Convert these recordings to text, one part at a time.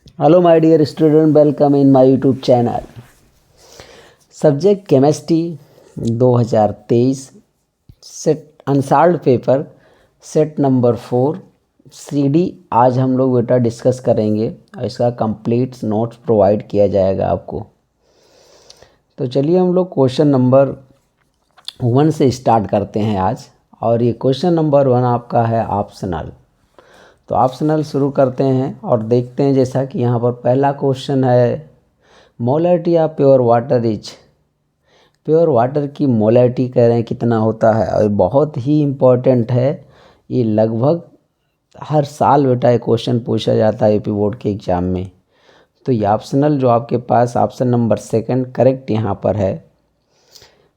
Hello my dear student, welcome in my YouTube channel. Subject chemistry 2023 set unsolved paper set number 4 CD आज हम लोग बेटा discuss करेंगे और इसका कंप्लीट नोट्स प्रोवाइड किया जाएगा आपको। तो चलिए हम लोग क्वेश्चन नंबर 1 से स्टार्ट करते हैं आज। और ये क्वेश्चन नंबर 1 आपका है ऑप्शनल। तो ऑप्शनल शुरू करते हैं और देखते हैं। जैसा कि यहाँ पर पहला क्वेश्चन है, molarity of pure water is. Pure water की मोलरिटी कह रहे हैं कितना होता है, और बहुत ही इम्पोर्टेंट है। ये लगभग हर साल बेटा ये क्वेश्चन पूछा जाता है यूपी बोर्ड के एग्ज़ाम में। तो ये ऑप्शनल जो आपके पास ऑप्शन नंबर 2 करेक्ट यहाँ पर है।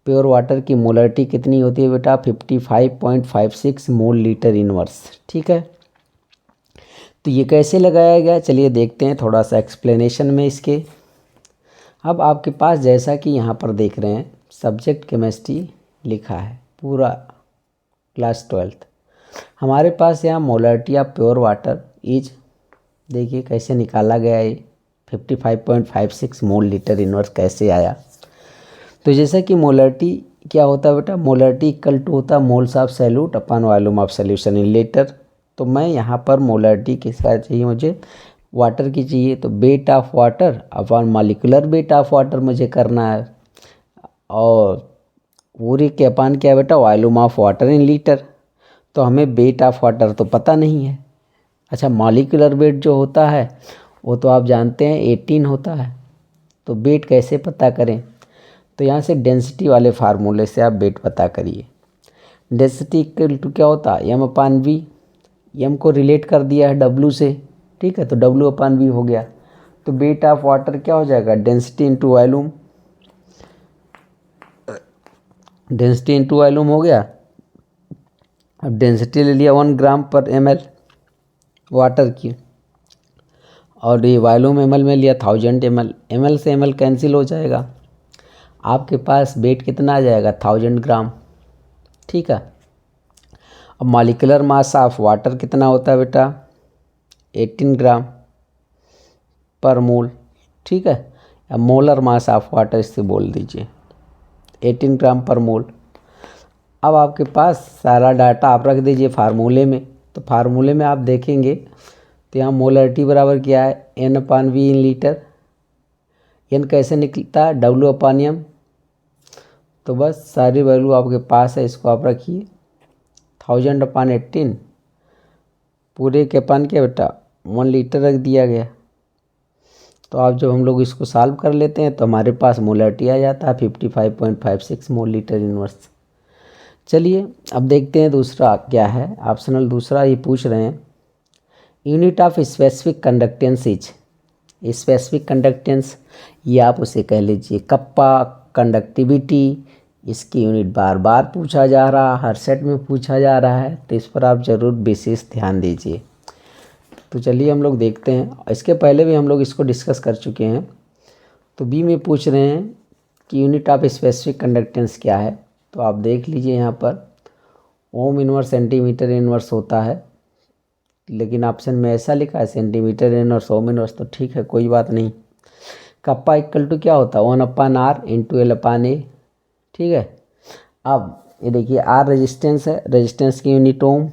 प्योर वाटर की मोलरिटी कितनी होती है बेटा? 55.56 मोल लीटर इनवर्स। ठीक है, तो ये कैसे लगाया गया चलिए देखते हैं थोड़ा सा एक्सप्लेनेशन में इसके। अब आपके पास जैसा कि यहाँ पर देख रहे हैं सब्जेक्ट केमिस्ट्री लिखा है पूरा क्लास 12th। हमारे पास यहाँ molarity of pure water is, देखिए कैसे निकाला गया है। 55.56 मोल लीटर इनवर्स कैसे आया? तो जैसा कि मोलरिटी क्या होता है बेटा? मोलरिटी इक्वल टू होता है moles of salute upon volume of solution in litre. तो मैं यहाँ पर मोलरिटी किसका चाहिए? मुझे वाटर की चाहिए। तो weight of water upon molecular weight of water मुझे करना है, और पूरी के अपान क्या है बेटा? Volume of water in litre. तो हमें वेट ऑफ वाटर तो पता नहीं है। अच्छा, मॉलिक्यूलर वेट जो होता है वो तो आप जानते हैं 18 होता है। तो वेट कैसे पता करें? तो यहाँ से डेंसिटी वाले फार्मूले से आप वेट पता करिए। डेंसिटी इक्वल टू क्या होता है? m upon V. m को रिलेट कर दिया है W से, ठीक है, तो W अपान वी हो गया। तो वेट ऑफ वाटर क्या हो जाएगा? Density into volume. Density into volume हो गया। अब डेंसिटी ले लिया 1 ग्राम पर ml वाटर की, और ये वॉल्यूम ml में लिया 1000 ml। ml से ml कैंसिल हो जाएगा, आपके पास वेट कितना आ जाएगा? 1000 ग्राम। ठीक है, अब मॉलिक्यूलर मास ऑफ वाटर कितना होता है बेटा? 18 ग्राम पर मोल। ठीक है, अब मोलर मास ऑफ वाटर इससे बोल दीजिए 18 ग्राम पर मोल। अब आपके पास सारा डाटा आप रख दीजिए फार्मूले में। तो फार्मूले में आप देखेंगे तो यहाँ मोलरिटी बराबर क्या है? n upon V in litre. n कैसे निकलता है? W अपान m। तो बस सारी वैल्यू आपके पास है, इसको आप रखिए। 1000 अपान 18 पूरे के अपान क्या बेटा? 1 लीटर रख दिया गया। तो आप जब हम लोग इसको सॉल्व कर लेते हैं तो हमारे पास मोलरिटी आ जाता है 55.56 मोल लीटर इनवर्स। चलिए अब देखते हैं दूसरा क्या है। ऑप्शनल दूसरा ये पूछ रहे हैं, unit of specific conductance is. Specific conductance ये आप उसे कह लीजिए कप्पा। कंडक्टिविटी इसकी यूनिट बार बार पूछा जा रहा है, हर सेट में पूछा जा रहा है, तो इस पर आप ज़रूर विशेष ध्यान दीजिए। तो चलिए हम लोग देखते हैं, इसके पहले भी हम लोग इसको डिस्कस कर चुके हैं। तो बी में पूछ रहे हैं कि यूनिट ऑफ स्पेसिफिक कंडक्टेंस क्या है। तो आप देख लीजिए यहाँ पर ओम इनवर्स सेंटीमीटर इनवर्स होता है, लेकिन ऑप्शन में ऐसा लिखा है सेंटीमीटर इनवर्स ओम इनवर्स। तो ठीक है, कोई बात नहीं। कप्पा इक्वल टू क्या होता है? 1 अपान आर इंटू एल अपान ए। ठीक है, अब ये देखिए आर रेजिस्टेंस है, रेजिस्टेंस की यूनिट ओम।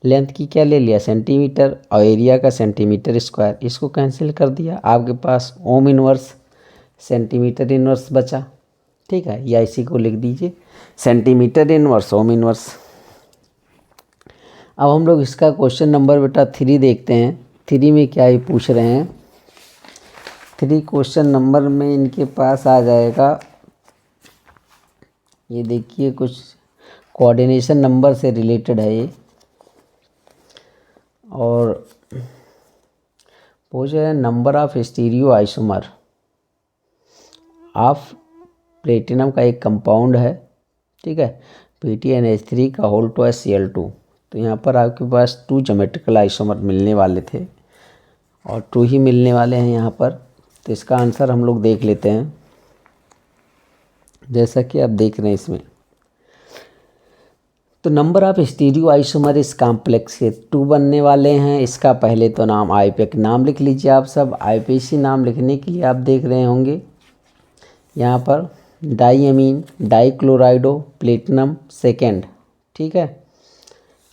लेंथ की क्या ले लिया? सेंटीमीटर, और एरिया का सेंटीमीटर स्क्वायर। इसको कैंसिल कर दिया, आपके पास ओम इनवर्स सेंटीमीटर इनवर्स बचा। ठीक है, या इसी को लिख दीजिए सेंटीमीटर इनवर्स ओम इनवर्स। अब हम लोग इसका क्वेश्चन नंबर बेटा 3 देखते हैं। 3 में क्या ये पूछ रहे हैं? 3 क्वेश्चन नंबर में इनके पास आ जाएगा, ये देखिए कुछ कोऑर्डिनेशन नंबर से रिलेटेड है ये, और पूछ रहे हैं number of stereo isomer of platinum का एक कंपाउंड है। ठीक है, PTNH3 का होल टू Cl2। तो यहाँ पर आपके पास 2 ज्योमेट्रिकल आइसोमर मिलने वाले थे, और 2 ही मिलने वाले हैं यहाँ पर। तो इसका आंसर हम लोग देख लेते हैं। जैसा कि आप देख रहे हैं इसमें तो नंबर ऑफ स्टीरियो आइसोमर इस कॉम्प्लेक्स के 2 बनने वाले हैं। इसका पहले तो नाम आईपीएक नाम लिख लीजिए आप सब। आईपीसी नाम लिखने के लिए आप देख रहे होंगे यहाँ पर डाईएमीन डाईक्लोराइडो प्लेटिनम सेकेंड, ठीक है।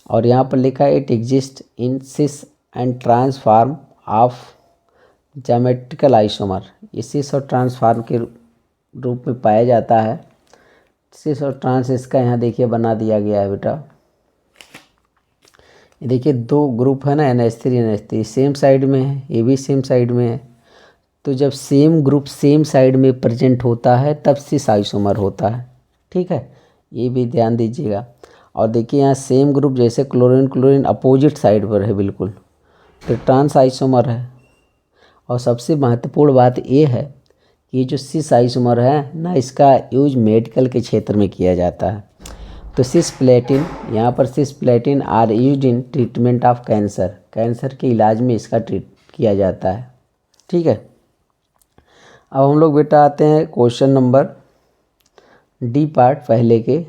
और यहाँ पर लिखा है it exist in cis and trans form of geometrical isomer. ये सिस और ट्रांसफॉर्म के रूप में पाया जाता है। सिस और ट्रांस इसका यहाँ देखिए बना दिया गया है बेटा। ये देखिए 2 ग्रुप है ना, NH3 NH3 सेम साइड में है, ये भी सेम साइड में है। तो जब सेम ग्रुप सेम साइड में प्रेजेंट होता है तब सिस आइसोमर होता है, ठीक है। ये भी ध्यान दीजिएगा। और देखिए यहाँ सेम ग्रुप जैसे क्लोरीन क्लोरीन अपोजिट साइड पर है बिल्कुल, तो ट्रांस आइसोमर है। और सबसे महत्वपूर्ण बात ये है कि ये जो सिस आइसोमर है ना, इसका यूज मेडिकल के क्षेत्र में किया जाता है। तो सिस प्लेटिन, यहाँ पर cisplatin are used in treatment of cancer. Cancer के इलाज में इसका ट्रीट किया जाता है, ठीक है। अब हम लोग बेटा आते हैं क्वेश्चन नंबर डी पार्ट पहले के,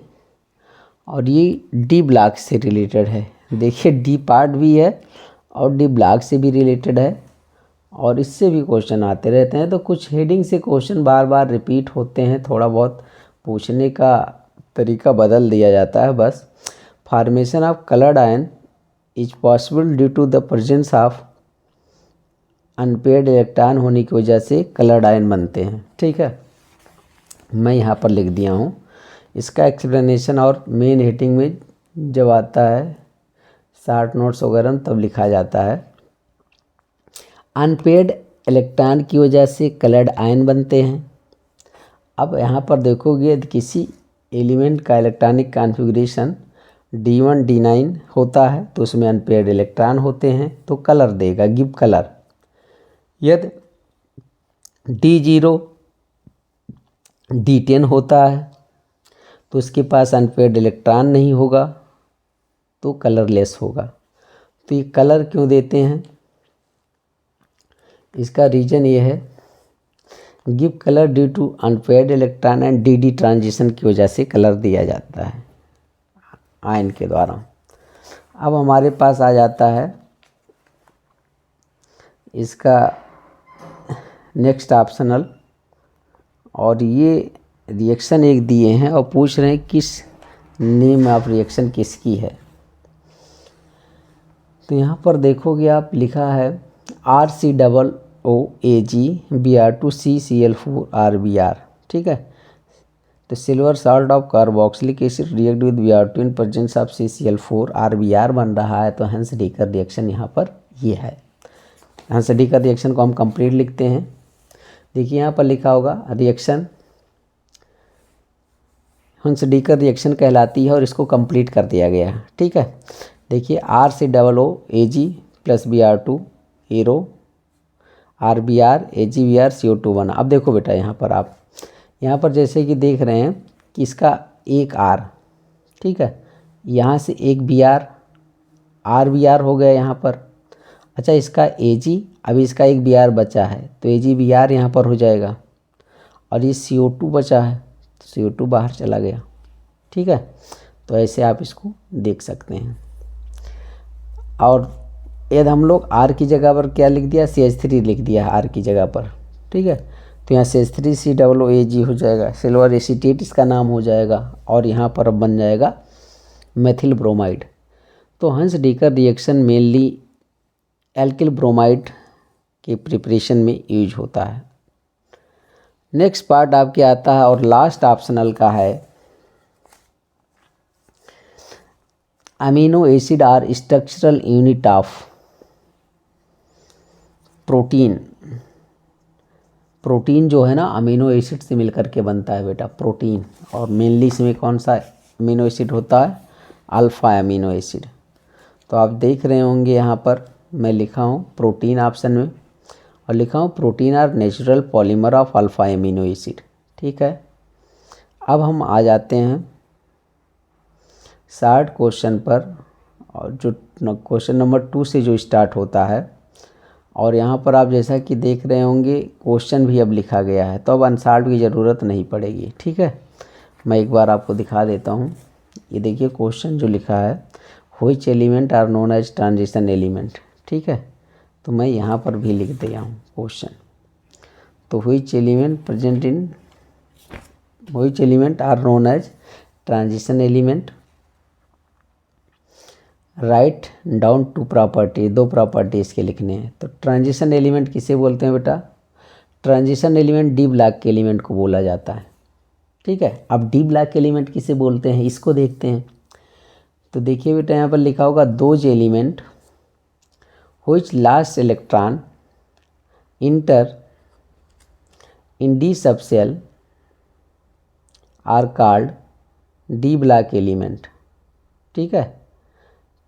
और ये डी ब्लॉक से रिलेटेड है। देखिए डी पार्ट भी है और डी ब्लॉक से भी रिलेटेड है, और इससे भी क्वेश्चन आते रहते हैं। तो कुछ हेडिंग से क्वेश्चन बार बार रिपीट होते हैं, थोड़ा बहुत पूछने का तरीका बदल दिया जाता है बस। Formation of coloured ion is possible due to the presence of unpaired electron होने की वजह से कलर्ड आयन बनते हैं, ठीक है। मैं यहाँ पर लिख दिया हूँ इसका एक्सप्लेनेशन, और मेन हेडिंग में जब आता है शार्ट नोट्स वगैरह तब लिखा जाता है। अनपेयर्ड इलेक्ट्रॉन की वजह से कलर्ड आयन बनते हैं। अब यहाँ पर देखोगे यदि किसी एलिमेंट का इलेक्ट्रॉनिक कॉन्फ़िगरेशन D1 D9 होता है तो उसमें अनपेयर्ड इलेक्ट्रॉन होते हैं, तो कलर देगा, गिव कलर। यदि D0 D10 होता है तो उसके पास अनपेयर्ड इलेक्ट्रॉन नहीं होगा, तो कलरलेस होगा। तो ये कलर क्यों देते हैं, इसका रीज़न ये है, give colour due to unpaired electron and D transition की वजह से कलर दिया जाता है आयन के द्वारा। अब हमारे पास आ जाता है इसका नेक्स्ट ऑप्शनल, और ये रिएक्शन एक दिए हैं और पूछ रहे हैं किस नेम ऑफ रिएक्शन किसकी है। तो यहाँ पर देखोगे आप लिखा है RCOOAG Br2CCl4RBr, ठीक है। तो silver salt of carboxylic acid react with Br2 in presence of CCl4RBr बन रहा है। तो हेंस डीकर रिएक्शन यहाँ पर ये है। हेंस डीकर रिएक्शन को हम कंप्लीट लिखते हैं। देखिए यहाँ पर लिखा होगा रिएक्शन हेंस डीकर रिएक्शन कहलाती है, और इसको कंप्लीट कर दिया गया है, ठीक है। देखिए RCOOAG plus Br2 arrow RBr AgBr CO2 बना। अब देखो बेटा यहाँ पर आप यहाँ पर जैसे कि देख रहे हैं कि इसका एक R, ठीक है, यहाँ से एक Br RBr हो गया यहाँ पर। अच्छा इसका Ag, अभी इसका एक Br बचा है तो AgBr यहाँ पर हो जाएगा, और ये CO2 बचा है तो CO2 बाहर चला गया, ठीक है। तो ऐसे आप इसको देख सकते हैं। और यदि हम लोग R की जगह पर क्या लिख दिया, CH3 लिख दिया है R की जगह पर, ठीक है। तो यहाँ CH3COOAG हो जाएगा, सिल्वर एसीटेट इसका नाम हो जाएगा, और यहाँ पर अब बन जाएगा मेथिल ब्रोमाइड। तो हंस डीकर रिएक्शन मेनली एल्किल ब्रोमाइड के प्रिपरेशन में यूज होता है। नेक्स्ट पार्ट आपके आता है और लास्ट ऑप्शनल का है amino acid are structural unit of protein. Protein जो है ना अमीनो एसिड से मिलकर के बनता है बेटा प्रोटीन, और मेनली इसमें कौन सा अमीनो एसिड होता है, अल्फ़ा अमीनो एसिड। तो आप देख रहे होंगे यहाँ पर मैं लिखा हूँ प्रोटीन ऑप्शन में, और लिखा हूँ protein are natural polymer of alpha amino acid, ठीक है। अब हम आ जाते हैं शार्ट क्वेश्चन पर, और जो क्वेश्चन नंबर 2 से जो स्टार्ट होता है, और यहाँ पर आप जैसा कि देख रहे होंगे क्वेश्चन भी अब लिखा गया है, तो अब अनसॉल्व की ज़रूरत नहीं पड़ेगी, ठीक है। मैं एक बार आपको दिखा देता हूँ ये देखिए क्वेश्चन जो लिखा है, which element are known as transition element, ठीक है। तो मैं यहाँ पर भी लिख दिया हूँ क्वेश्चन। तो which element are known as transition element, write down two property, 2 property इसके लिखने हैं। तो ट्रांजिशन एलिमेंट किसे बोलते हैं बेटा? ट्रांजिशन एलिमेंट डी ब्लॉक के एलिमेंट को बोला जाता है, ठीक है। अब डी ब्लॉक के एलिमेंट किसे बोलते हैं इसको देखते हैं। तो देखिए बेटा यहाँ पर लिखा होगा those element which last electron enter in D subshell are called D block element, ठीक है।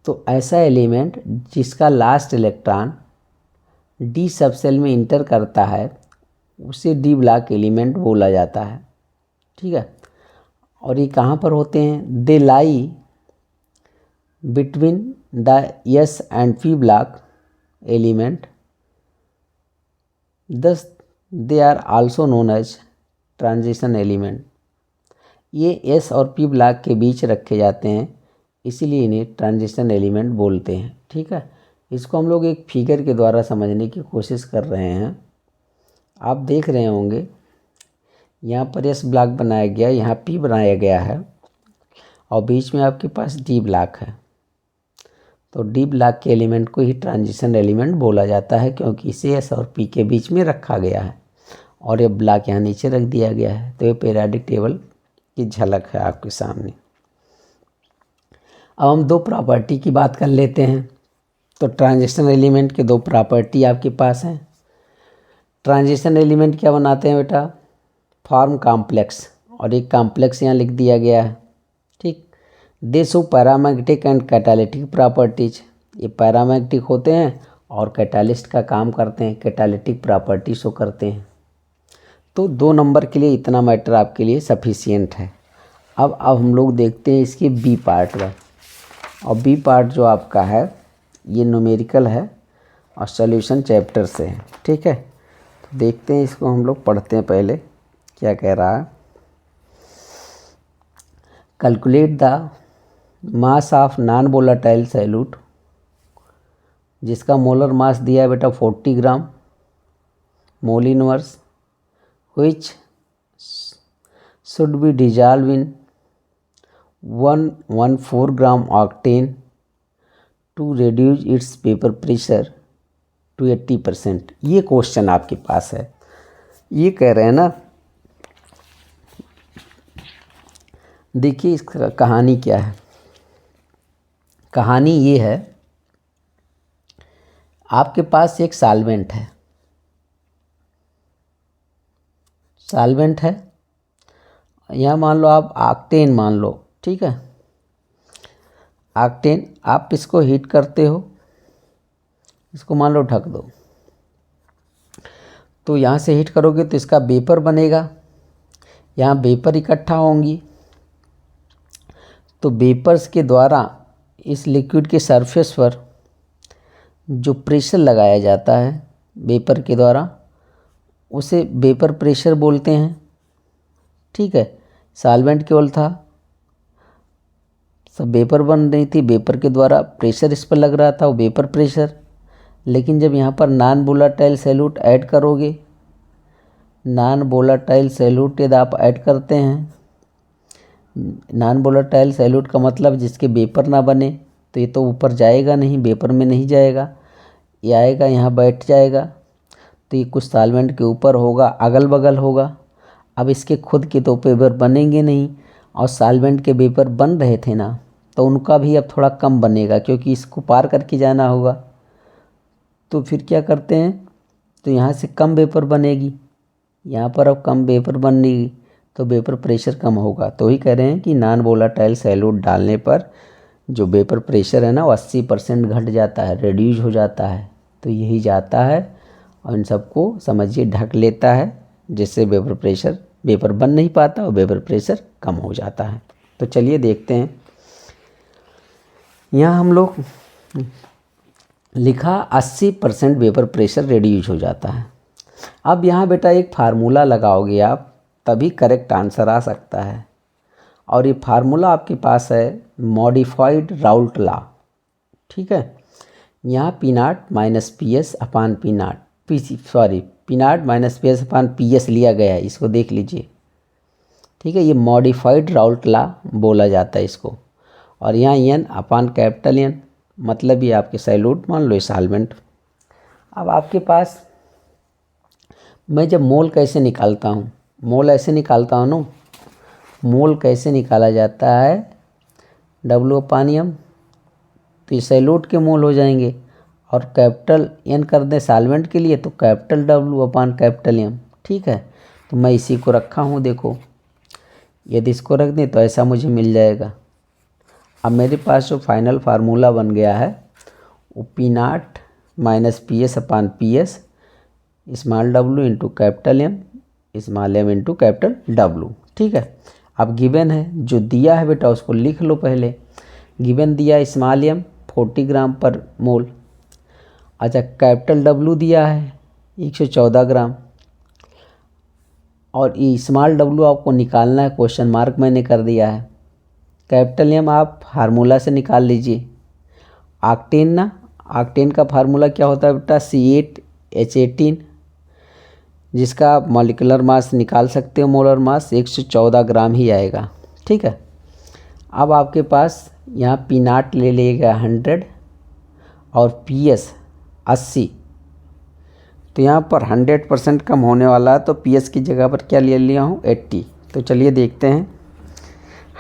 तो ऐसा एलिमेंट जिसका लास्ट इलेक्ट्रॉन डी सबसेल में इंटर करता है उसे डी ब्लॉक एलिमेंट बोला जाता है, ठीक है। और ये कहाँ पर होते हैं? They lie between the s and p block element, these they are also known as transition element. ये एस और पी ब्लॉक के बीच रखे जाते हैं, इसीलिए इन्हें ट्रांजिशन एलिमेंट बोलते हैं, ठीक है। इसको हम लोग एक फिगर के द्वारा समझने की कोशिश कर रहे हैं। आप देख रहे होंगे यहाँ पर एस ब्लॉक बनाया गया, यहाँ पी बनाया गया है और बीच में आपके पास डी ब्लॉक है। तो डी ब्लॉक के एलिमेंट को ही ट्रांजिशन एलिमेंट बोला जाता है, क्योंकि इसे एस और पी के बीच में रखा गया है और ये ब्लॉक यहाँ नीचे रख दिया गया है। तो ये पीरियोडिक टेबल की झलक है आपके सामने। अब हम 2 प्रॉपर्टी की बात कर लेते हैं। तो ट्रांजिशन एलिमेंट के 2 प्रॉपर्टी आपके पास हैं। ट्रांजिशन एलिमेंट क्या बनाते हैं बेटा? फॉर्म कॉम्प्लेक्स, और एक कॉम्प्लेक्स यहाँ लिख दिया गया है, ठीक। दे show paramagnetic and catalytic properties, ये पैरामैग्नेटिक होते हैं और कैटालिस्ट का काम करते हैं, कैटालिटिक प्रॉपर्टी शो करते हैं। तो 2 नंबर के लिए इतना मैटर आपके लिए सफिशिएंट है। अब हम लोग देखते हैं इसके बी पार्ट का। और बी पार्ट जो आपका है ये न्यूमेरिकल है और सॉल्यूशन चैप्टर से है, ठीक है। तो देखते हैं इसको, हम लोग पढ़ते हैं पहले क्या कह रहा है। Calculate the mass of non volatile solute, जिसका मोलर मास दिया है बेटा 40 gram mole inverse, which should be dissolved in 114 gram octane to reduce its vapor pressure to 80%। ये क्वेश्चन आपके पास है। ये कह रहे हैं ना, देखिए इसका कहानी क्या है। कहानी ये है, आपके पास एक सॉल्वेंट है, सॉल्वेंट है, यहाँ मान लो आप ऑक्टेन मान लो, ठीक है। ऑक्टेन आप इसको हीट करते हो, इसको मान लो ढक दो, तो यहाँ से हीट करोगे तो इसका वेपर बनेगा, यहाँ वेपर इकट्ठा होंगी। तो वेपर्स के द्वारा इस लिक्विड के सरफेस पर जो प्रेशर लगाया जाता है वेपर के द्वारा, उसे वेपर प्रेशर बोलते हैं, ठीक है। सॉल्वेंट केवल था, सब वेपर बन रही थी, वेपर के द्वारा प्रेशर इस पर लग रहा था, वो वेपर प्रेशर। लेकिन जब यहाँ पर नॉन वोलेटाइल सॉल्यूट ऐड करोगे, नॉन वोलेटाइल सॉल्यूट यदि आप ऐड करते हैं, नॉन वोलेटाइल सॉल्यूट का मतलब जिसके वेपर ना बने, तो ये तो ऊपर जाएगा नहीं, वेपर में नहीं जाएगा, ये आएगा यहाँ बैठ जाएगा। तो ये कुछ सॉल्वेंट के ऊपर होगा, अगल बगल होगा। अब इसके खुद के तो वेपर बनेंगे नहीं, और सॉल्वेंट के वेपर बन रहे थे ना, तो उनका भी अब थोड़ा कम बनेगा, क्योंकि इसको पार करके जाना होगा। तो फिर क्या करते हैं, तो यहाँ से कम वेपर बनेगी, यहाँ पर अब कम वेपर बनेगी, तो वेपर प्रेशर कम होगा। तो ही कह रहे हैं कि नॉन वोलेटाइल सॉल्यूट डालने पर जो वेपर प्रेशर है ना, वो 80% घट जाता है, रिड्यूज हो जाता है। तो यही जाता है और इन सबको समझिए ढक लेता है, जिससे वेपर बन नहीं पाता और वेपर प्रेशर कम हो जाता है। तो चलिए देखते हैं, यहाँ हम लोग लिखा 80% वेपर प्रेशर रिड्यूज हो जाता है। अब यहाँ बेटा एक फार्मूला लगाओगे आप, तभी करेक्ट आंसर आ सकता है। और ये फार्मूला आपके पास है मॉडिफाइड राउल्ट लॉ, ठीक है। यहाँ p naught minus P S upon p naught p naught minus P S upon P s लिया गया है, इसको देख लीजिए, ठीक है। ये मॉडिफाइड राउल्ट लॉ बोला जाता है इसको। और यहाँ एन अपान कैपिटल एन, मतलब ये आपके सैल्यूट मान लो सॉल्वेंट। अब आपके पास मैं जब मोल कैसे निकालता हूँ, मोल ऐसे निकालता हूँ ना, मोल कैसे निकाला जाता है, डब्ल्यू अपान एम, तो ये सैल्यूट के मोल हो जाएंगे। और कैपिटल एन कर दें सॉल्वेंट के लिए तो कैपिटल डब्ल्यू अपान कैपिटल एम, ठीक है। तो मैं इसी को रखा हूँ, देखो यदि इसको रख दें तो ऐसा मुझे मिल जाएगा। अब मेरे पास जो फाइनल फार्मूला बन गया है वो P naught minus P S upon P S small W into capital M small M into capital W, ठीक है। अब गिवन है, जो दिया है बेटा उसको लिख लो पहले। गिवन दिया स्मॉल एम 40 ग्राम पर मोल, अच्छा कैपिटल डब्ल्यू दिया है 114 ग्राम, और ये स्मॉल डब्ल्यू आपको निकालना है, क्वेश्चन मार्क मैंने कर दिया है। कैपिटल एम आप फार्मूला से निकाल लीजिए, ऑक्टेन ना, ऑक्टेन का फार्मूला क्या होता है बेटा C8H18, जिसका आप मॉलिक्यूलर मास निकाल सकते हो, मोलर मास 114 ग्राम ही आएगा, ठीक है। अब आपके पास यहाँ पी नाट ले लेगा 100 और पी एस 80, तो यहाँ पर 100% कम होने वाला है, तो पी एस की जगह पर क्या ले लिया हूँ 80। तो चलिए देखते हैं,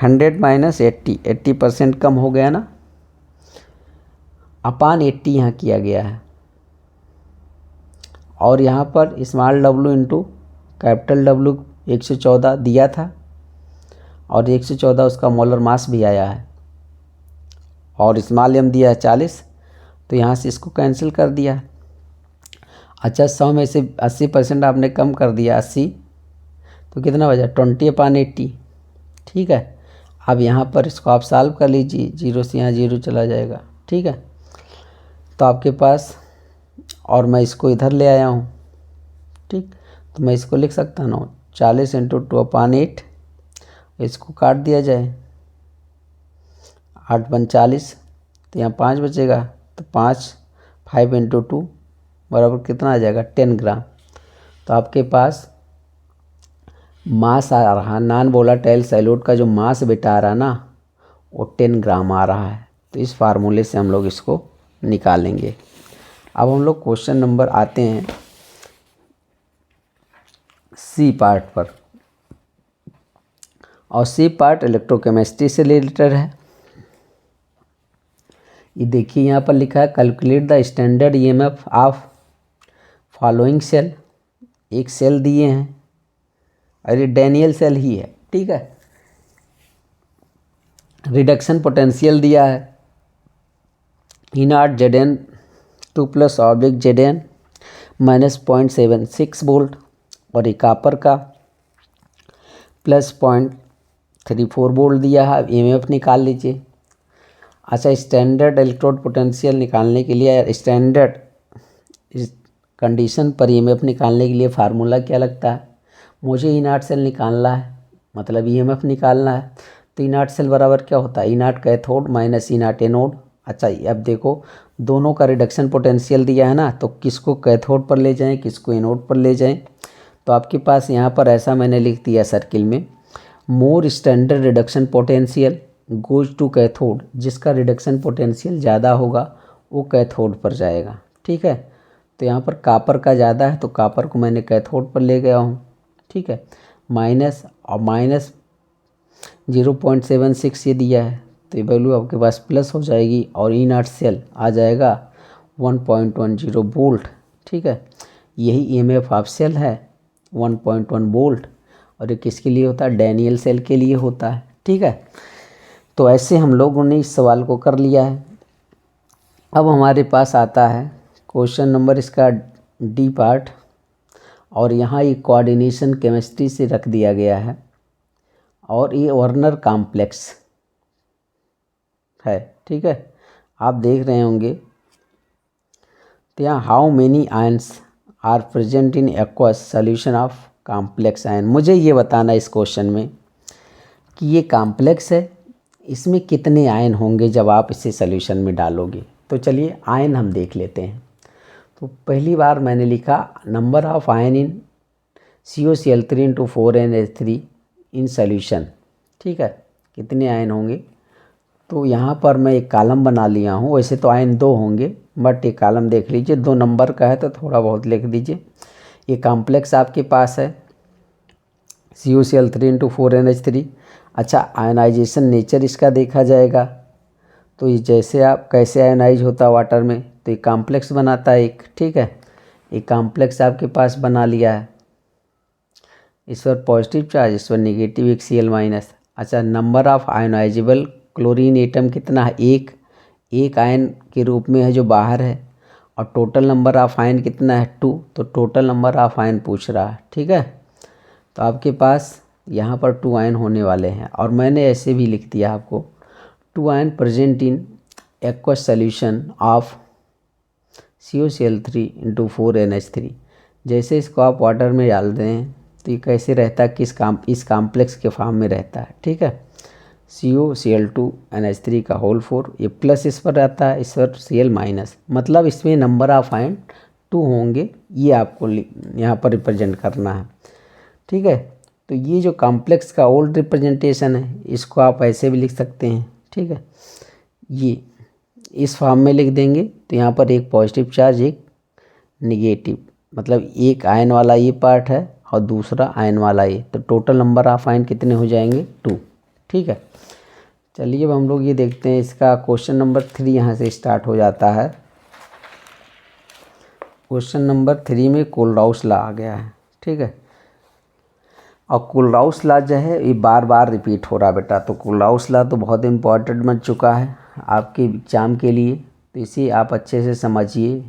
100 माइनस 80% कम हो गया ना, अपान 80 यहाँ किया गया है। और यहाँ पर small W into capital W 114 दिया था, और 114 उसका मोलर मास भी आया है, और स्मॉल एम दिया है 40, तो यहाँ से इसको कैंसिल कर दिया। अच्छा 100 में से 80% आपने कम कर दिया, 80 तो कितना बचा 20/80, ठीक है। अब यहाँ पर इसको आप सॉल्व कर लीजिए, 0 से यहाँ 0 चला जाएगा, ठीक है। तो आपके पास, और मैं इसको इधर ले आया हूँ, ठीक, तो मैं इसको लिख सकता हूँ 40 इंटू 2/8, इसको काट दिया जाए 8×40, तो यहाँ 5 बचेगा, तो 5 इंटू 2 बराबर कितना आ जाएगा 10 ग्राम। तो आपके पास मास आ रहा, नॉन वोलेटाइल सैल्यूट का जो मास बेटा आ रहा ना वो 10 ग्राम आ रहा है। तो इस फार्मूले से हम लोग इसको निकालेंगे। अब हम लोग क्वेश्चन नंबर आते हैं सी पार्ट पर, और सी पार्ट इलेक्ट्रोकेमिस्ट्री से रिलेटेड है। ये देखिए यहाँ पर लिखा है calculate the standard EMF of following cell. एक सेल दिए हैं, अरे डैनियल सेल ही है, ठीक है। रिडक्शन पोटेंशियल दिया है E0 Zn 2+ Zn -0.76 वोल्ट, और ये कापर का +0.34 वोल्ट दिया है। ईएमएफ निकाल लीजिए। अच्छा स्टैंडर्ड इलेक्ट्रोड पोटेंशियल निकालने के लिए, स्टैंडर्ड कंडीशन पर ईएमएफ निकालने के लिए फार्मूला क्या लगता है, मुझे E0 सेल निकालना है, मतलब ईएमएफ निकालना है। तो E0 सेल बराबर क्या होता है, E0 cathode minus E0 anode. अच्छा अब देखो दोनों का रिडक्शन पोटेंशियल दिया है ना, तो किसको कैथोड पर ले जाएं, किसको एनोड पर ले जाएं। तो आपके पास यहाँ पर ऐसा मैंने लिख दिया सर्किल में, more standard reduction potential goes to cathode, जिसका रिडक्शन पोटेंशियल ज़्यादा होगा वो कैथोड पर जाएगा, ठीक है। तो यहाँ पर कापर का ज़्यादा है तो कापर को मैंने कैथोड पर ले गया हूँ, ठीक है। माइनस और माइनस 0.76 ये दिया है, तो ये वैल्यू आपके पास प्लस हो जाएगी, और E0 सेल आ जाएगा 1.10 वोल्ट, ठीक है। यही ईएमएफ ऑफ सेल है 1.1 वोल्ट, और ये किसके लिए होता है, डैनियल सेल के लिए होता है, ठीक है। तो ऐसे हम लोगों ने इस सवाल को कर लिया है। अब हमारे पास आता है क्वेश्चन नंबर इसका डी पार्ट, और यहाँ ये कोऑर्डिनेशन केमिस्ट्री से रख दिया गया है, और ये वर्नर कॉम्प्लेक्स है, ठीक है। आप देख रहे होंगे, तो यहाँ how many ions are present in aqueous solution of complex ion. मुझे ये बताना इस क्वेश्चन में कि ये कॉम्प्लेक्स है, इसमें कितने आयन होंगे जब आप इसे सॉल्यूशन में डालोगे। तो चलिए आयन हम देख लेते हैं। तो पहली बार मैंने लिखा number of ion in CuCl3 into 4NH3 in solution. ठीक है, कितने आयन होंगे। तो यहाँ पर मैं एक कॉलम बना लिया हूँ। वैसे तो आयन 2 होंगे, बट एक कॉलम देख लीजिए, 2 नंबर का है तो थोड़ा बहुत लिख दीजिए। ये कॉम्प्लेक्स आपके पास है CuCl3 इंटू 4NH3। अच्छा, आयनाइजेशन नेचर इसका देखा जाएगा। तो ये जैसे आप कैसे आयनाइज होता है वाटर में, तो ये कॉम्प्लेक्स बनाता है एक। ठीक है, एक कॉम्प्लेक्स आपके पास बना लिया है। इस पर पॉजिटिव चार्ज, इस पर निगेटिव, एक Cl-। अच्छा, number of ionisable chlorine atom कितना है, एक आयन के रूप में है जो बाहर है। और टोटल नंबर ऑफ आयन कितना है, 2। तो टोटल नंबर ऑफ आयन पूछ रहा है। ठीक है, तो आपके पास यहाँ पर 2 आयन होने वाले हैं। और मैंने ऐसे भी लिख दिया आपको 2 ion present in aqueous solution of CuCl3 into 4NH3। जैसे इसको आप वाटर में डाल दें तो ये कैसे रहता है, इस कॉम्प्लेक्स के फॉर्म में रहता है। ठीक है, CuCl2NH3 का होल 4, ये प्लस इस पर रहता है, इस पर Cl-, मतलब इसमें नंबर ऑफ आयन 2 होंगे। ये आपको यहाँ पर रिप्रेजेंट करना है। ठीक है, तो ये जो कॉम्प्लेक्स का ओल्ड रिप्रेजेंटेशन है, इसको आप ऐसे भी लिख सकते हैं। ठीक है, ये इस फॉर्म में लिख देंगे। तो यहाँ पर एक पॉजिटिव चार्ज, एक निगेटिव, मतलब एक आयन वाला ये पार्ट है और दूसरा आयन वाला ये। तो टोटल नंबर ऑफ आयन कितने हो जाएंगे, 2। ठीक है, चलिए अब हम लोग ये देखते हैं इसका क्वेश्चन नंबर 3 यहाँ से स्टार्ट हो जाता है। क्वेश्चन नंबर 3 में कोलराउस लॉ आ गया है। ठीक है, और कोलराउस लॉ जो है ये बार बार रिपीट हो रहा बेटा। तो कोलराउस लॉ तो बहुत इम्पॉर्टेंट बन चुका है आपके एग्जाम के लिए, तो इसे आप अच्छे से समझिए।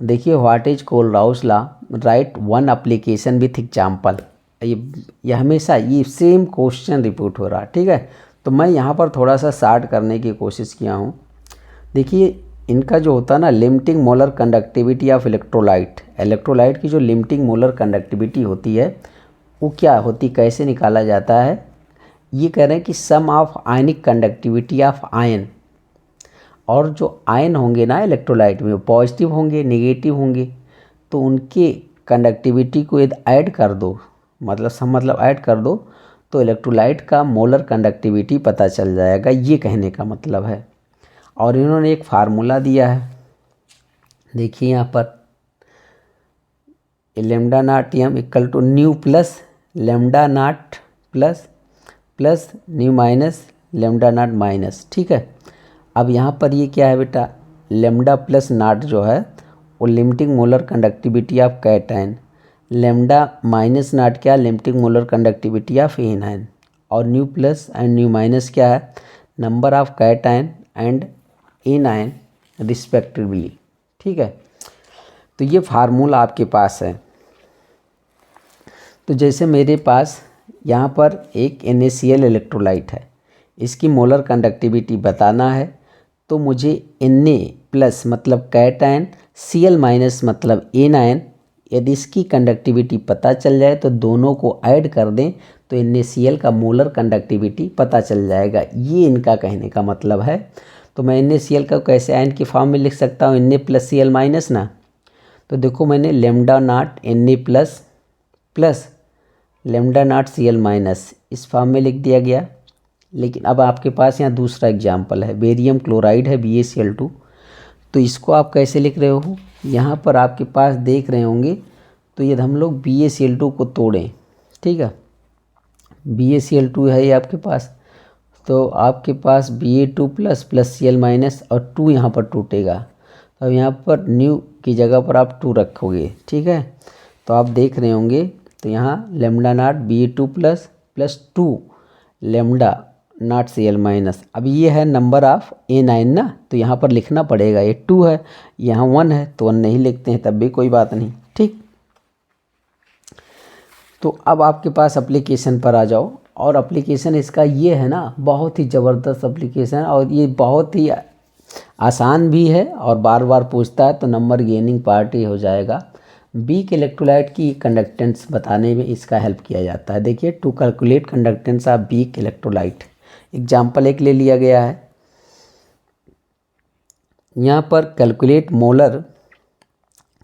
देखिए, what is Kohlrausch law, right one application with example. ये हमेशा ये सेम क्वेश्चन रिपीट हो रहा है। ठीक है, तो मैं यहाँ पर थोड़ा सा शार्ट करने की कोशिश किया हूँ। देखिए, इनका जो होता है ना limiting molar conductivity of electrolyte की जो लिमिटिंग मोलर कंडक्टिविटी होती है वो क्या होती, कैसे निकाला जाता है। ये कह रहे हैं कि sum of ionic conductivity of ion, और जो आयन होंगे ना इलेक्ट्रोलाइट में, पॉजिटिव होंगे, नेगेटिव होंगे, तो उनके कंडक्टिविटी को यदि ऐड कर दो, मतलब ऐड कर दो, तो इलेक्ट्रोलाइट का मोलर कंडक्टिविटी पता चल जाएगा। ये कहने का मतलब है। और इन्होंने एक फार्मूला दिया है, देखिए यहाँ पर lambda naught M equal to nu plus lambda naught plus nu minus lambda naught minus. ठीक है, अब यहाँ पर ये क्या है बेटा, लैम्डा प्लस नॉट जो है वो limiting molar conductivity of cation, lambda minus naught क्या, limiting molar conductivity of anion, और nu plus and nu minus क्या है, number of cation and anion respectively. ठीक है, तो ये फार्मूला आपके पास है। तो जैसे मेरे पास यहाँ पर एक NaCl इलेक्ट्रोलाइट है, इसकी मोलर कंडक्टिविटी बताना है, तो मुझे Na प्लस मतलब कैटायन, Cl- मतलब एनायन, यदि इसकी कंडक्टिविटी पता चल जाए तो दोनों को ऐड कर दें तो NaCl का मोलर कंडक्टिविटी पता चल जाएगा। ये इनका कहने का मतलब है। तो मैं NaCl का कैसे आयन की फॉर्म में लिख सकता हूँ, Na प्लस Cl- ना। तो देखो, मैंने lambda naught Na plus lambda not Cl- इस फॉर्म में लिख दिया गया। लेकिन अब आपके पास यहाँ दूसरा एग्जाम्पल है, बेरियम क्लोराइड है BaCl2। तो इसको आप कैसे लिख रहे हो, यहाँ पर आपके पास देख रहे होंगे। तो यदि हम लोग BaCl2 को तोड़ें, ठीक है, BaCl2 है ये आपके पास, तो आपके पास Ba2 प्लस Cl- और 2 यहाँ पर टूटेगा। अब यहाँ पर न्यू की जगह पर आप 2 रखोगे। ठीक है, तो आप देख रहे होंगे, तो यहाँ lambda naught Ba2 plus 2 lambda naught Cl-। अब ये है नंबर ऑफ एनायन ना, तो यहाँ पर लिखना पड़ेगा, ये 2 है, यहाँ 1 है, तो 1 नहीं लिखते हैं तब भी कोई बात नहीं। ठीक, तो अब आपके पास एप्लीकेशन पर आ जाओ। और एप्लीकेशन इसका ये है ना, बहुत ही ज़बरदस्त एप्लीकेशन, और ये बहुत ही आसान भी है, और बार बार पूछता है, तो नंबर गेनिंग पार्ट ही हो जाएगा। वीक इलेक्ट्रोलाइट की कंडक्टेंस बताने में इसका हेल्प किया जाता है। देखिए, to calculate conductance of weak electrolyte, example एक ले लिया गया है। यहाँ पर calculate molar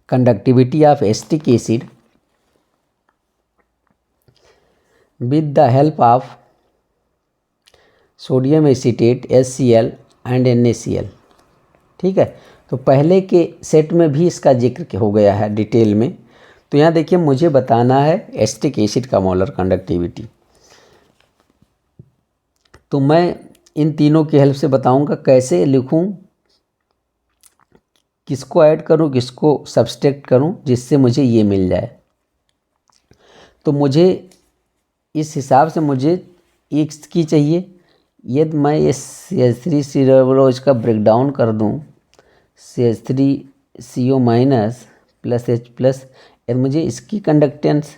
conductivity of acetic acid with the help of sodium acetate HCl and NaCl। ठीक है, तो पहले के सेट में भी इसका जिक्र हो गया है डिटेल में। तो यहाँ देखिए, मुझे बताना है एसिटिक एसिड का मोलर कंडक्टिविटी। तो मैं इन तीनों की हेल्प से बताऊंगा कैसे लिखूं, किसको ऐड करूं, किसको सब्सट्रैक्ट करूं, जिससे मुझे ये मिल जाए। तो मुझे इस हिसाब से मुझे एक की चाहिए। यदि मैं इस CH3 इसका ब्रेक डाउन कर दूं, CH3CO- प्लस H प्लस, यदि मुझे इसकी कंडक्टेंस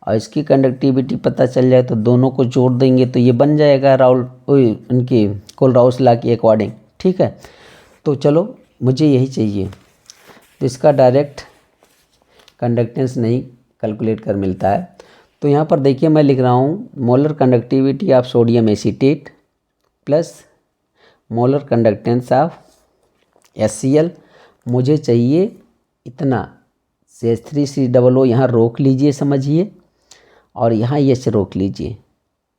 और इसकी कंडक्टिविटी पता चल जाए तो दोनों को जोड़ देंगे तो ये बन जाएगा उनकी कोलराउस लॉ के अकॉर्डिंग। ठीक है, तो चलो मुझे यही चाहिए। तो इसका डायरेक्ट कंडक्टेंस नहीं कैलकुलेट कर मिलता है। तो यहाँ पर देखिए, मैं लिख रहा हूँ molar conductivity of sodium acetate plus molar conductance of HCl। मुझे चाहिए इतना, CH3COO यहाँ रोक लीजिए, समझिए, और यहाँ H रोक लीजिए।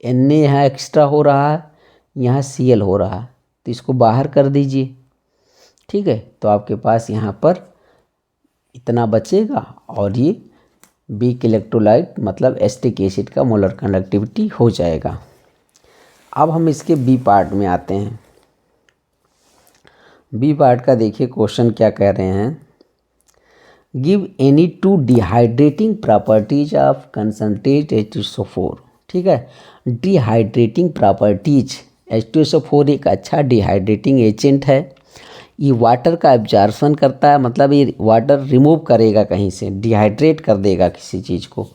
Na यहाँ एक्स्ट्रा हो रहा है, यहाँ Cl हो रहा है, तो इसको बाहर कर दीजिए। ठीक है, तो आपके पास यहाँ पर इतना बचेगा और ये वीक इलेक्ट्रोलाइट मतलब एसिटिक एसिड का मोलर कंडक्टिविटी हो जाएगा। अब हम इसके बी पार्ट में आते हैं। बी पार्ट का देखिए क्वेश्चन क्या कह रहे हैं। Give any two dehydrating properties of concentrate H2SO4। ठीक है, डिहाइड्रेटिंग प्रॉपर्टीज, H2SO4 एक अच्छा डिहाइड्रेटिंग एजेंट है। ये वाटर का एब्जॉर्प्शन करता है, मतलब ये वाटर रिमूव करेगा कहीं से, डिहाइड्रेट कर देगा किसी चीज़ को,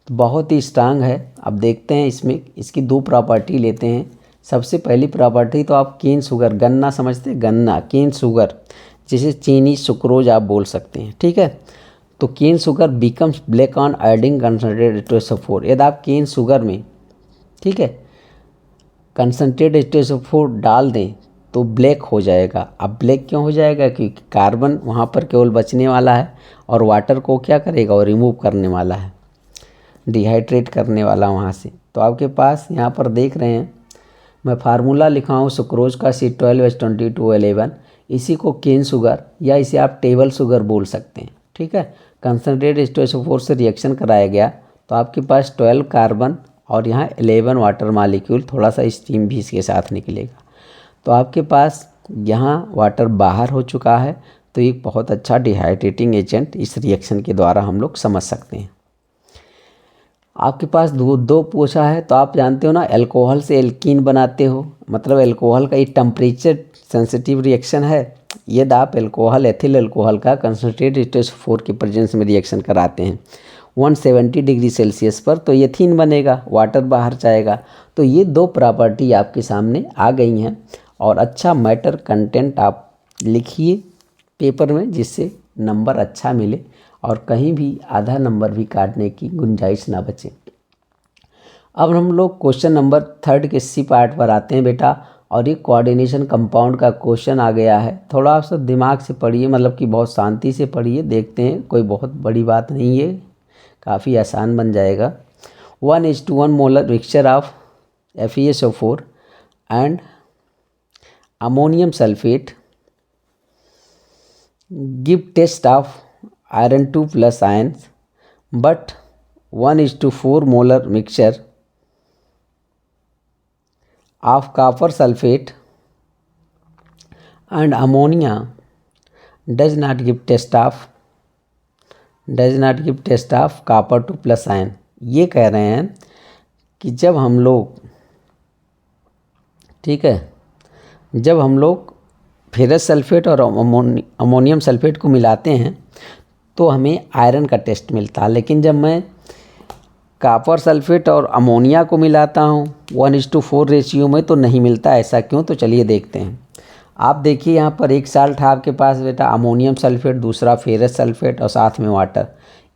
तो बहुत ही स्ट्रांग है। अब देखते हैं इसमें इसकी दो प्रॉपर्टी लेते हैं। सबसे पहली प्रॉपर्टी तो आप केन शुगर, गन्ना समझते हैं, गन्ना केन शुगर, जिसे चीनी सुक्रोज आप बोल सकते हैं। ठीक है, तो cane sugar becomes black on adding concentrate H2SO4। यदि आप केन शुगर में, ठीक है, कंसनट्रेट H2SO4 डाल दें तो ब्लैक हो जाएगा। अब ब्लैक क्यों हो जाएगा? क्योंकि कार्बन वहाँ पर केवल बचने वाला है और वाटर को क्या करेगा, और रिमूव करने वाला है, डिहाइड्रेट करने वाला वहाँ से। तो आपके पास यहाँ पर देख रहे हैं, मैं फार्मूला लिखा हूँ सुक्रोज का C12H2211। इसी को केन शुगर या इसे आप टेबल शुगर बोल सकते हैं। ठीक है, कंसनट्रेट H2SO4 से रिएक्शन कराया गया तो आपके पास 12 कार्बन और यहाँ 11 वाटर मालिक्यूल, थोड़ा सा स्टीम भी इसके साथ निकलेगा। तो आपके पास यहाँ वाटर बाहर हो चुका है, तो एक बहुत अच्छा डिहाइड्रेटिंग एजेंट इस रिएक्शन के द्वारा हम लोग समझ सकते हैं। आपके पास दो पूछा है, तो आप जानते हो ना, अल्कोहल से एल्कीन बनाते हो, मतलब अल्कोहल का ये टेम्परेचर सेंसिटिव रिएक्शन है। यदि आप अल्कोहल, एथिल अल्कोहल का कंसनट्रेट H2SO4 के प्रेजेंस में रिएक्शन कराते हैं 170 डिग्री सेल्सियस पर, तो एथीन बनेगा, वाटर बाहर जाएगा। तो ये दो प्रॉपर्टी आपके सामने आ गई हैं, और अच्छा मैटर कंटेंट आप लिखिए पेपर में, जिससे नंबर अच्छा मिले और कहीं भी आधा नंबर भी काटने की गुंजाइश ना बचे। अब हम लोग क्वेश्चन नंबर 3 के सी पार्ट पर आते हैं बेटा, और ये कोऑर्डिनेशन कंपाउंड का क्वेश्चन आ गया है। थोड़ा आप सब दिमाग से पढ़िए, मतलब कि बहुत शांति से पढ़िए, देखते हैं, कोई बहुत बड़ी बात नहीं है, काफ़ी आसान बन जाएगा। 1:1 molar mixture of FeSO4 and ammonium sulphate give test of iron 2 plus ions, but 1:4 molar mixture of copper sulfate and ammonia does not give test of copper 2 plus ion। ये कह रहे हैं कि जब हम लोग, ठीक है, जब हम लोग फेरस सल्फेट और अमोनियम सल्फेट को मिलाते हैं तो हमें आयरन का टेस्ट मिलता है, लेकिन जब मैं कॉपर सल्फेट और अमोनिया को मिलाता हूँ 1:4 रेशियो में तो नहीं मिलता। ऐसा क्यों? तो चलिए देखते हैं। आप देखिए यहाँ पर एक साल्ट है आपके पास बेटा, अमोनियम सल्फेट, दूसरा फेरस सल्फेट और साथ में वाटर।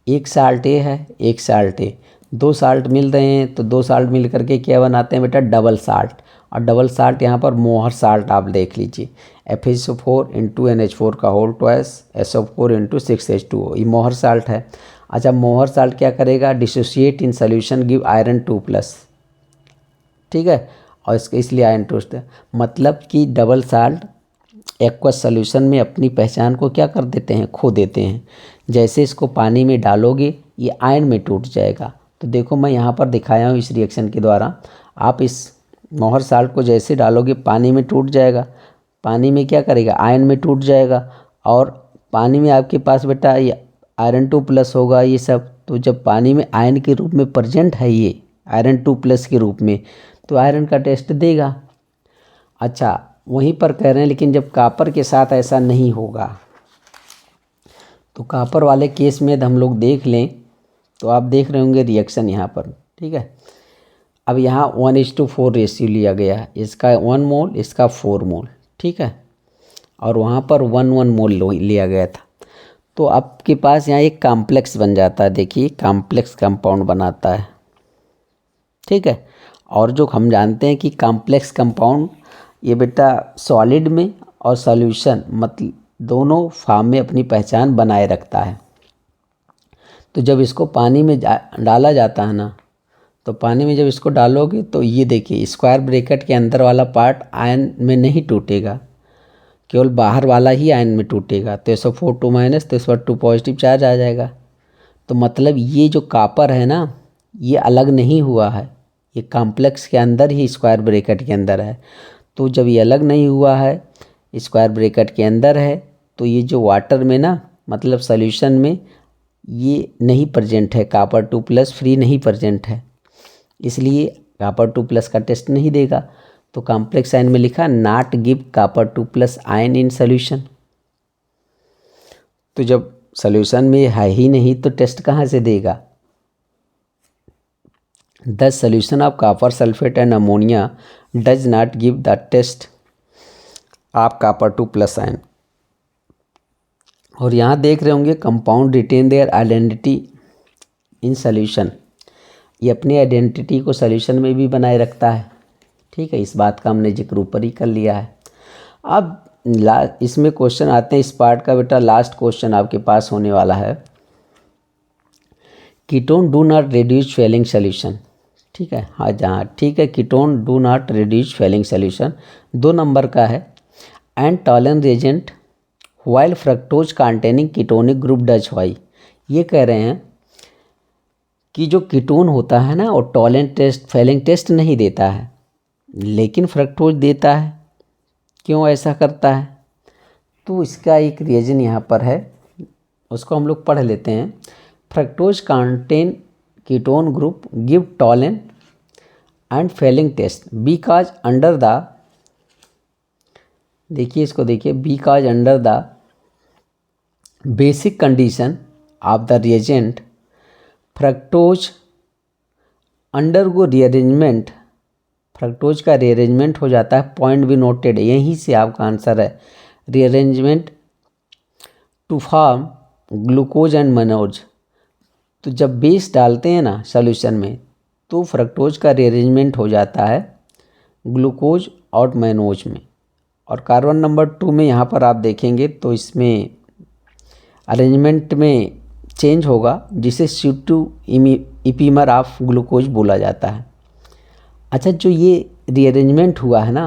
एक साल्ट ए है, एक साल्ट ए, दो साल्ट मिल रहे हैं तो दो साल्ट मिल करके क्या बनाते हैं बेटा, डबल साल्ट। और डबल साल्ट यहाँ पर मोहर साल्ट आप देख लीजिए, FeSO4 इंटू NH4 का whole twice SO4 into 6H2O, ये मोहर साल्ट है। अच्छा, मोहर साल्ट क्या करेगा, dissociate in solution give iron 2+, ठीक है, और इसके इसलिए आयरन टोस्ट है, मतलब कि डबल साल्ट एक्वस सोल्यूशन में अपनी पहचान को क्या कर देते हैं, खो देते हैं। जैसे इसको पानी में डालोगे ये आयन में टूट जाएगा। तो देखो मैं यहाँ पर दिखाया हूँ इस रिएक्शन के द्वारा, आप इस मोहर साल्ट को जैसे डालोगे पानी में टूट जाएगा, पानी में क्या करेगा, आयन में टूट जाएगा, और पानी में आपके पास बेटा ये आयरन 2+ होगा ये सब। तो जब पानी में आयन के रूप में प्रेजेंट है ये आयरन 2+ के रूप में, तो आयरन का टेस्ट देगा। अच्छा, वहीं पर कह रहे हैं लेकिन जब कॉपर के साथ ऐसा नहीं होगा, तो कॉपर वाले केस में हम लोग देख लें तो आप देख रहे होंगे रिएक्शन यहाँ पर, ठीक है। अब यहाँ 1:4 रेशियो लिया गया है, इसका 1 मोल इसका 4 मोल, ठीक है, और वहाँ पर 1 मोल लिया गया था। तो आपके पास यहाँ एक कॉम्प्लेक्स बन जाता है, देखिए कॉम्प्लेक्स कंपाउंड बनाता है, ठीक है। और जो हम जानते हैं कि कॉम्प्लेक्स कंपाउंड ये बेटा सॉलिड में और सॉल्यूशन मतलब दोनों फॉर्म में अपनी पहचान बनाए रखता है। तो जब इसको पानी में डाला जाता है ना, तो पानी में जब इसको डालोगे तो ये देखिए स्क्वायर ब्रैकेट के अंदर वाला पार्ट आयन में नहीं टूटेगा, केवल बाहर वाला ही आयन में टूटेगा। तो SO4 2- तो इस पर 2 पॉजिटिव चार्ज आ जाएगा। तो मतलब ये जो कॉपर है ना, ये अलग नहीं हुआ है, ये कॉम्प्लेक्स के अंदर ही स्क्वायर ब्रैकेट के अंदर है। तो जब ये अलग नहीं हुआ है, स्क्वायर ब्रैकेट के अंदर है, तो ये जो वाटर में ना मतलब सॉल्यूशन में ये नहीं प्रेजेंट है, कॉपर 2+ फ्री नहीं प्रेजेंट है, इसलिए कॉपर 2+ का टेस्ट नहीं देगा। तो कॉम्प्लेक्स आयन में लिखा not give copper 2+ ion in solution. तो जब सॉल्यूशन में है ही नहीं तो टेस्ट कहाँ से देगा। The solution of copper sulphate and ammonia does not give the test of copper 2+ ion. और यहाँ देख रहे होंगे compound retain their identity in solution, ये अपनी आइडेंटिटी को सॉल्यूशन में भी बनाए रखता है, ठीक है। इस बात का हमने जिक्र ऊपर ही कर लिया है। अब इसमें क्वेश्चन आते हैं इस पार्ट का बेटा, लास्ट क्वेश्चन आपके पास होने वाला है, ketone do not reduce Fehling solution, ठीक है। हाँ जहाँ ठीक है, ketone do not reduce Fehling solution 2 number का है, and Tollen reagent while fructose containing ketonic group does why. ये कह रहे हैं कि जो कीटोन होता है ना वो टॉलेंट टेस्ट फेलिंग टेस्ट नहीं देता है, लेकिन फ्रक्टोज देता है, क्यों ऐसा करता है। तो इसका एक रीजन यहाँ पर है, उसको हम लोग पढ़ लेते हैं। Fructose contain ketone group give Tollens and Fehling test because under the, देखिए इसको देखिए, because under the basic condition of the reagent fructose undergo rearrangement, fructose का रीअरेंजमेंट हो जाता है, पॉइंट भी नोटेड है, यहीं से आपका आंसर है, rearrangement to form glucose and mannose. तो जब बेस डालते हैं ना सॉल्यूशन में तो फ्रक्टोज का रीअरेंजमेंट हो जाता है ग्लूकोज और मैनोज में। और कार्बन नंबर 2 में यहाँ पर आप देखेंगे तो इसमें अरेंजमेंट में चेंज होगा, जिसे CO2 इपीमर ऑफ ग्लूकोज बोला जाता है। अच्छा, जो ये रीअरेंजमेंट हुआ है ना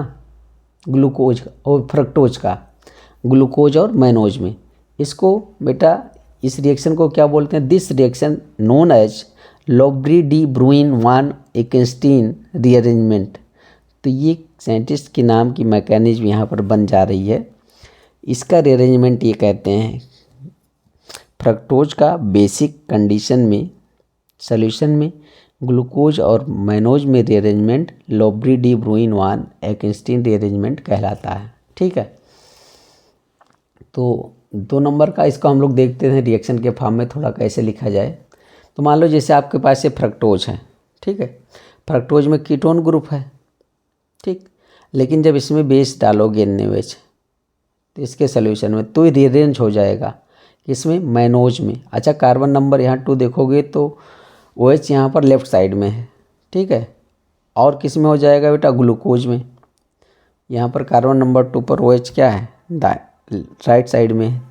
ग्लूकोज और फ्रक्टोज का ग्लूकोज और मैनोज में, इसको बेटा इस रिएक्शन को क्या बोलते हैं, this reaction known as Lobry de Bruyn van Ekenstein rearrangement. तो ये साइंटिस्ट के नाम की मैकेनिज्म यहाँ पर बन जा रही है। इसका रीअरेंजमेंट ये कहते हैं फ्रक्टोज का बेसिक कंडीशन में सॉल्यूशन में ग्लूकोज और मैनोज में rearrangement लोब्री de Bruyn van Ekenstein rearrangement कहलाता है, ठीक है। तो 2 नंबर का इसको हम लोग देखते हैं रिएक्शन के फॉर्म में थोड़ा कैसे लिखा जाए। तो मान लो जैसे आपके पास ये फ्रक्टोज है, ठीक है, फ्रक्टोज में कीटोन ग्रुप है, ठीक, लेकिन जब इसमें बेस डालोगे NaOH तो इसके सॉल्यूशन में तो रीअरेंज हो जाएगा, किसमें, मैनोज में। अच्छा, कार्बन नंबर यहाँ 2 देखोगे तो OH यहाँ पर लेफ़्ट साइड में है, ठीक है। और किस में हो जाएगा बेटा, ग्लूकोज में। यहाँ पर कार्बन नंबर 2 पर OH क्या है, राइट साइड में है।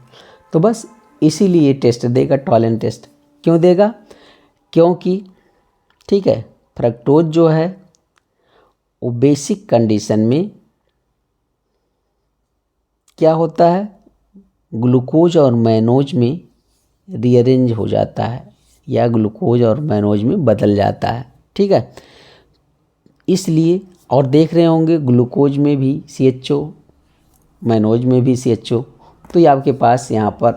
तो बस इसीलिए टेस्ट देगा, टॉलन टेस्ट। क्यों देगा, क्योंकि ठीक है फ्रक्टोज जो है वो बेसिक कंडीशन में क्या होता है, ग्लूकोज और मैनोज में रीअरेंज हो जाता है या ग्लूकोज और मैनोज में बदल जाता है, ठीक है। इसलिए और देख रहे होंगे ग्लूकोज में भी CHO, मैनोज में भी CHO। तो ये आपके पास यहाँ पर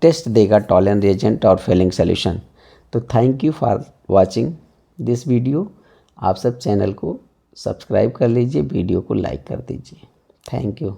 टेस्ट देगा टॉलन रिएजेंट और फेलिंग सॉल्यूशन। तो thank you for watching this video. आप सब चैनल को सब्सक्राइब कर लीजिए, वीडियो को लाइक कर दीजिए। Thank you.